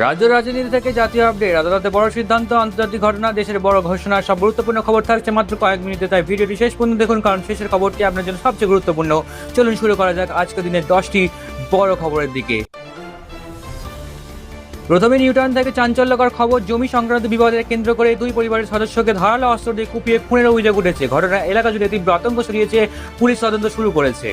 রাজ্য রাজনীতি থেকে জাতীয় আপডেট, আদালতে বড় সিদ্ধান্ত, আন্তর্জাতিক ঘটনা, দেশের বড় ঘোষণা, সব গুরুত্বপূর্ণ খবর থাকছে মাত্র কয়েক মিনিটে, তাই ভিডিওটি শেষ পর্যন্ত দেখুন, কারণ শেষের খবরটি আপনার জন্য সবচেয়ে গুরুত্বপূর্ণ। চলুন শুরু করা যাক আজকের দিনের 10টি বড় খবরের দিকে। প্রথমে নিউটাউন থেকে চাঞ্চল্যকর খবর, জমি সংক্রান্ত বিবাদের কেন্দ্র করে দুই পরিবারের সদস্যকে ধারালো অস্ত্র দিয়ে কুপিয়ে খুনের অভিযোগ উঠেছে। ঘটনা এলাকা জুড়ে তীব্র আতঙ্ক ছড়িয়েছে, পুলিশ তদন্ত শুরু করেছে।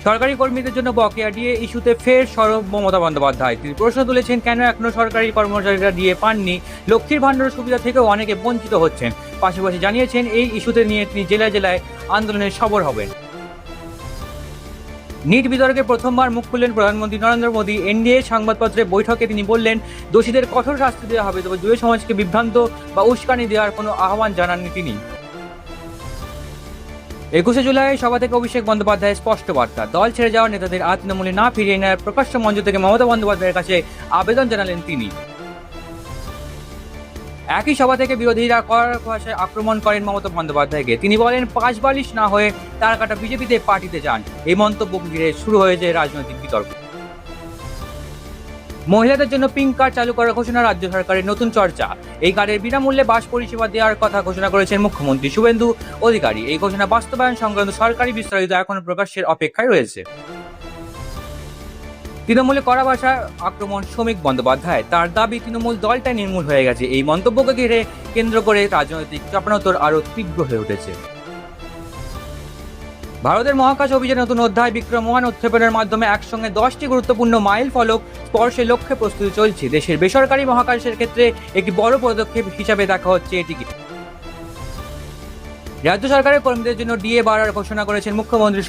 সরকারি কর্মীদের জন্য বকেয়া ডিএ ইস্যুতে ফের সরব মমতা বন্দ্যোপাধ্যায়। তিনি প্রশ্ন তুলেছেন, কেন এখনো সরকারি কর্মচারীরা ডিএ পাননি? লক্ষ্মীর ভাণ্ডারের সুবিধা থেকেও অনেকে বঞ্চিত হচ্ছেন। পাশাপাশি জানিয়েছেন, এই ইস্যুতে নিয়ে তিনি জেলায় জেলায় আন্দোলনের সফল হবেন। নিট বিতর্কে প্রথমবার মুখ খুললেন প্রধানমন্ত্রী নরেন্দ্র মোদী। এনডিএ সংবাদপত্রের বৈঠকে তিনি বললেন, দোষীদের কঠোর শাস্তি দেওয়া হবে, তবে যুব সমাজকে বিভ্রান্ত বা উস্কানি দেওয়ার কোনো আহ্বান জানাননি তিনি। 21শে জুলাই সভা থেকে অভিষেক বন্দ্যোপাধ্যায়ের স্পষ্ট বার্তা, দল ছেড়ে যাওয়া নেতাদের আর তৃণমূলে না ফিরিয়ে নেওয়ার প্রকাশ্য মঞ্চ থেকে মমতা বন্দ্যোপাধ্যায়ের কাছে আবেদন জানালেন তিনি। একই সভা থেকে বিরোধীরা কড়া ভাষায় আক্রমণ করেন মমতা বন্দ্যোপাধ্যায়কে। তিনি বলেন, পাঁচ বালিশ না হয়ে তার কাটা বিজেপিতে পার্টিতে যান। এই মন্তব্যকে ঘিরে শুরু হয়েছে রাজনৈতিক বিতর্ক। মহিলাদের জন্য পিঙ্ক কার্ড চালু করার ঘোষণা রাজ্য সরকারের নতুন চর্চা। এই কার্ডের বিনামূল্যে বাস পরিষেবা দেওয়ার কথা ঘোষণা করেছেন মুখ্যমন্ত্রী শুভেন্দু অধিকারী। এই ঘোষণা বাস্তবায়ন সংক্রান্ত সরকারি বিস্তারিত এখনো প্রকাশের অপেক্ষায় রয়েছে। তৃণমূলে কড়া ভাষায় আক্রমণ শ্রমিক বন্দ্যোপাধ্যায়, তার দাবি তৃণমূল দলটাই নির্মূল হয়ে গেছে। এই মন্তব্যকে ঘিরে কেন্দ্র করে রাজনৈতিক চাপানোতর আরও তীব্র হয়ে উঠেছে। ভারতের মহাকাশ অভিযানে নতুন অধ্যায়, বিক্রম 1 উৎক্ষেপণের মাধ্যমে একসঙ্গে 10টি গুরুত্বপূর্ণ মাইল ফলক স্পর্শের লক্ষ্যে প্রস্তুতি চলছে। দেশের বেসরকারি মহাকাশের ক্ষেত্রে একটি বড় পদক্ষেপ হিসাবে দেখা হচ্ছে এটিকে। রাজ্য সরকারের কর্মীদের জন্য ডিএ বাড়ার ঘোষণা করেছেন মুখ্যমন্ত্রী